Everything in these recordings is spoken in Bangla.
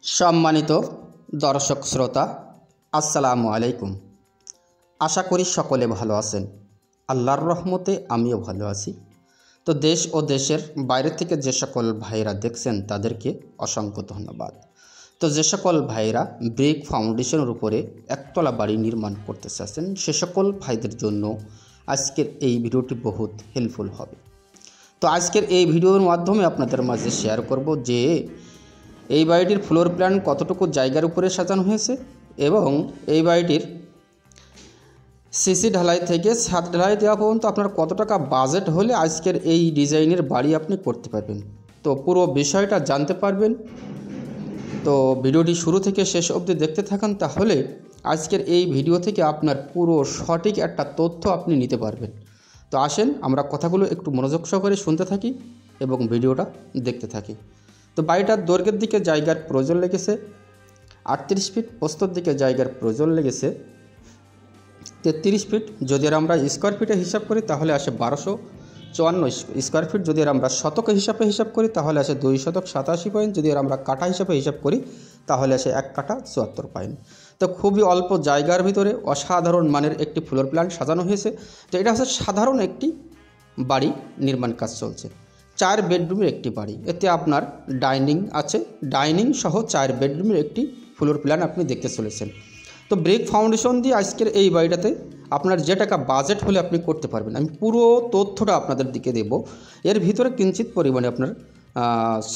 सम्मानित दर्शक श्रोता अस्सलामु आलैकुम। आशा करी सकले भालो आছেন। আল্লাহর রহমতে আমিও ভালো আছি। তো দেশ ও দেশের বাইরে থেকে যে সকল ভাইরা দেখছেন তাদেরকে অসংখ্য ধন্যবাদ। তো যে সকল ভাইরা ব্রিক ফাউন্ডেশনের উপরে একতলা বাড়ি নির্মাণ করতে চাচ্ছেন সে সকল ভাইদের জন্য আজকের এই ভিডিওটি বহুত হেল্পফুল হবে। তো আজকের এই ভিডিওর মাধ্যমে আপনাদের মাঝে শেয়ার করব যে এই বাড়িটির ফ্লোর প্ল্যান কতটুকু জায়গার উপরে সাজানো হয়েছে এবং এই বাড়িটির সিসি ঢালাই থেকে ছাদ ঢালাই দেওয়া পর্যন্ত আপনার কত টাকা বাজেট হলে আজকের এই ডিজাইনের বাড়ি আপনি করতে পারবেন। তো পুরো বিষয়টা জানতে পারবেন। তো ভিডিওটি শুরু থেকে শেষ অবধি দেখতে থাকুন, তাহলে আজকের এই ভিডিও থেকে আপনার পুরো সঠিক একটা তথ্য আপনি নিতে পারবেন। তো আসেন আমরা কথাগুলো একটু মনোযোগ সহকারে শুনতে থাকি এবং ভিডিওটা দেখতে থাকি। তো বাড়িটার দৈর্ঘ্যের দিকে জায়গার প্রয়োজন লেগেছে 38 ফিট, প্রস্থের দিকে জায়গার প্রয়োজন লেগেছে 33 ফিট। যদি আমরা স্কোয়ার ফিটে হিসাব করি তাহলে আসে 1254 স্কোয়ার ফিট। যদি আমরা শতকে হিসাব করি তাহলে আসে 2 শতক 87 পয়েন্ট। যদি আমরা কাঠা হিসাবে হিসাব করি তাহলে আসে 1 কাঠা 74 পয়েন্ট। তো খুবই অল্প জায়গার ভিতরে অসাধারণ মানের একটি ফ্লোর প্ল্যান সাজানো হয়েছে। তো এটা হচ্ছে সাধারণ একটি বাড়ি নির্মাণ কাজ চলছে। 4 বেডরুমের একটি বাড়ি, এতে আপনার ডাইনিং আছে, ডাইনিং সহ 4 বেডরুমের একটি ফ্লোর প্ল্যান আপনি দেখতে চলেছেন। তো ব্রিক ফাউন্ডেশন দিয়ে আজকের এই বাড়িটাতে আপনার যে টাকা বাজেট হলে আপনি করতে পারবেন আমি পুরো তথ্যটা আপনাদের দিকে দেব। এর ভিতরে কিঞ্চিত পরিমাণে আপনার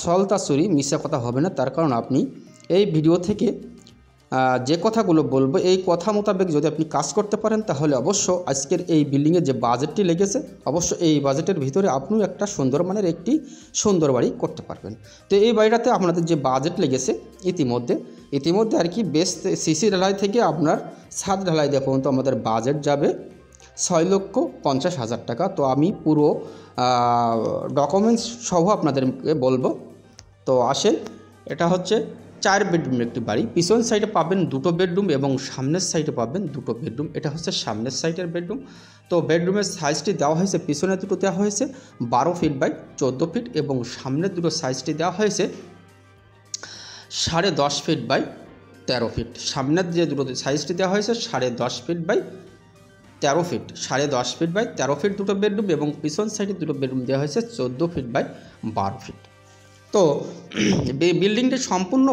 সলতাচুরি মিশা কথা হবে না, তার কারণ আপনি এই ভিডিও থেকে যে কথাগুলো বলবো এই কথা মোতাবেক যদি আপনি কাজ করতে পারেন তাহলে অবশ্য আজকের এই বিল্ডিংয়ে যে বাজেটটি লেগেছে অবশ্য এই বাজেটের ভিতরে আপনিও একটা সুন্দর মানের একটি সুন্দর বাড়ি করতে পারবেন। তো এই বাড়িটাতে আপনাদের যে বাজেট লেগেছে ইতিমধ্যে আর কি বেশ সিসি ঢালাই থেকে আপনার ছাদ ঢালাই দেওয়া পর্যন্ত আমাদের বাজেট যাবে 6,50,000 টাকা। তো আমি পুরো ডকুমেন্টস সহ আপনাদেরকে বলবো। তো আসেন, এটা হচ্ছে 4 বেডরুমের একটি বাড়ি। পিছন সাইডে পাবেন 2টো বেডরুম এবং সামনের সাইডে পাবেন 2টো বেডরুম। এটা হচ্ছে সামনের সাইডের বেডরুম। তো বেডরুমের সাইজটি দেওয়া হয়েছে, পিছনে দুটো দেওয়া হয়েছে 12 ফিট বাই 14 ফিট এবং সামনের দুটো সাইজটি দেওয়া হয়েছে 10.5 ফিট বাই 13 ফিট। সামনের যে দুটো সাইজটি দেওয়া হয়েছে 10.5 feet by 13 feet, 10.5 feet by 13 feet দুটো বেডরুম এবং পিছন সাইডে দুটো বেডরুম দেওয়া হয়েছে 14 ফিট বাই 12 ফিট। তো বিল্ডিংটি সম্পূর্ণ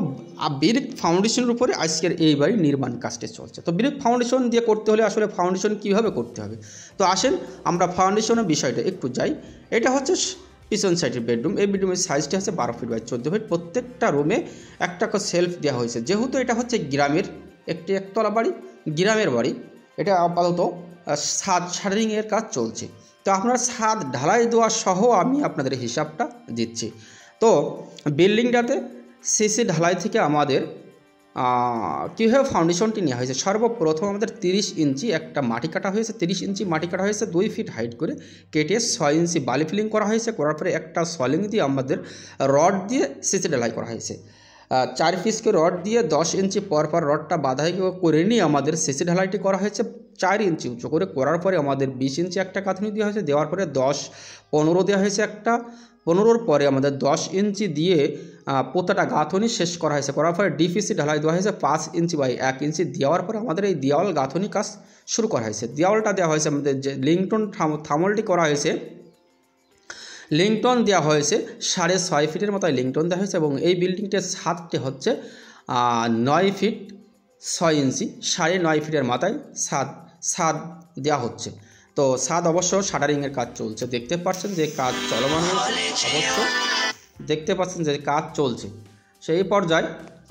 ব্রিক ফাউন্ডেশনের উপরে আজকের এই বাড়ির নির্মাণ কাজটি চলছে। তো ব্রিক ফাউন্ডেশন দিয়ে করতে হলে আসলে ফাউন্ডেশন কীভাবে করতে হবে, তো আসেন আমরা ফাউন্ডেশনের বিষয়টা একটু যাই। এটা হচ্ছে পিছন সাইডের বেডরুম। এই বেডরুমের সাইজটি হচ্ছে 12 ফিট বাই 14 ফিট। প্রত্যেকটা রুমে একটা করে সেলফ দেওয়া হয়েছে। যেহেতু এটা হচ্ছে গ্রামের একটি একতলা বাড়ি, গ্রামের বাড়ি, এটা আপাতত ছাদ শাটারিংয়ের কাজ চলছে। তো আপনার ছাদ ঢালাই দেওয়া সহ আমি আপনাদের হিসাবটা দিচ্ছি। তো বিল্ডিংটাতে সিসি ঢালাই থেকে আমাদের কীভাবে ফাউন্ডেশনটি নেওয়া হয়েছে, সর্বপ্রথম আমাদের 30 ইঞ্চি একটা মাটি কাটা হয়েছে। 30 ইঞ্চি মাটি কাটা হয়েছে 2 ফিট হাইট করে কেটে 6 ইঞ্চি বালি ফিলিং করা হয়েছে। করার পরে একটা সলিং দিয়ে আমাদের রড দিয়ে সিসি ঢালাই করা হয়েছে। 4 পিসকে রড দিয়ে 10 ইঞ্চি পর রডটা বাঁধাই করে নিয়ে আমাদের সিসি ঢালাইটি করা হয়েছে 4 ইঞ্চি উঁচু করে। করার পরে আমাদের 20 ইঞ্চি একটা গাঁথনি দেওয়া হয়েছে। দেওয়ার পরে 10-15 দেওয়া হয়েছে একটা। 15-র পরে আমাদের 10 ইঞ্চি দিয়ে পোতাটা গাঁথনি শেষ করা হয়েছে। করার পরে ডিপিসি ঢালাই দেওয়া হয়েছে 5 ইঞ্চি বাই 1 ইঞ্চি। দেওয়ার পরে আমাদের এই দেওয়াল গাঁথনি কাজ শুরু করা হয়েছে। দেওয়ালটা দেওয়া হয়েছে আমাদের যে লিংটন থামলটি করা হয়েছে, লিংটন দেওয়া হয়েছে 6.5 ফিটের মতো লিংটন দেওয়া হয়েছে এবং এই বিল্ডিংটির ছাদটি হচ্ছে 9 ফিট 6 ইঞ্চি, 9.5 ফিটের মাথায় ছাদ দেওয়া হচ্ছে। তো ছাদ অবশ্য শাটারিংয়ের কাজ চলছে, দেখতে পাচ্ছেন যে কাজ চলমান রয়েছে, অবশ্য দেখতে পাচ্ছেন যে কাজ চলছে। সেই পর্যায়ে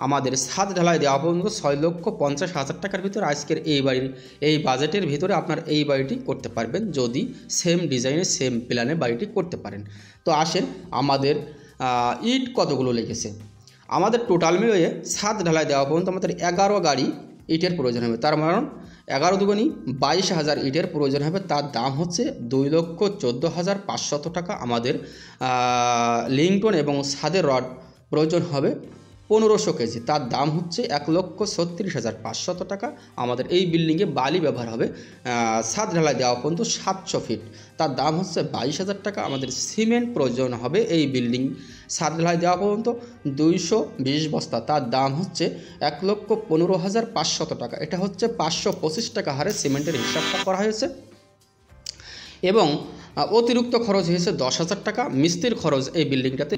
আমাদের ছাদ ঢালাই দেওয়া পর্যন্ত 6,50,000 টাকার ভিতরে আজকের এই বাড়ির এই বাজেটের ভিতরে আপনার এই বাড়িটি করতে পারবেন যদি সেম ডিজাইনে সেম প্ল্যানে বাড়িটি করতে পারেন। তো আসেন আমাদের ইট কতগুলো লেগেছে। আমাদের টোটাল মিলিয়ে ছাদ ঢালাই দেওয়া পর্যন্ত আমাদের 11 গাড়ি ইটের প্রয়োজন হবে। তার মানে 11 দুগুণী 22,000 ইটের প্রয়োজন হবে। তার দাম হচ্ছে 2,14,500 টাকা। আমাদের লিংটন এবং ছাদের রড প্রয়োজন হবে 1500 কেজি, তার দাম হচ্ছে 1,36,500 টাকা। আমাদের এই বিল্ডিংয়ে বালি ব্যবহার হবে ছাদ ঢালাই দেওয়া পর্যন্ত 700 ফিট, তার দাম হচ্ছে 22,000 টাকা। আমাদের সিমেন্ট প্রয়োজন হবে এই বিল্ডিং ছাদ ঢালাই দেওয়া পর্যন্ত 220 বস্তা, তার দাম হচ্ছে 1,15,500 টাকা। এটা হচ্ছে 525 টাকা হারে সিমেন্টের হিসাবটা করা হয়েছে এবং অতিরিক্ত খরচ হয়েছে 10,000 টাকা। মিস্ত্রির খরচ এই বিল্ডিংটাতে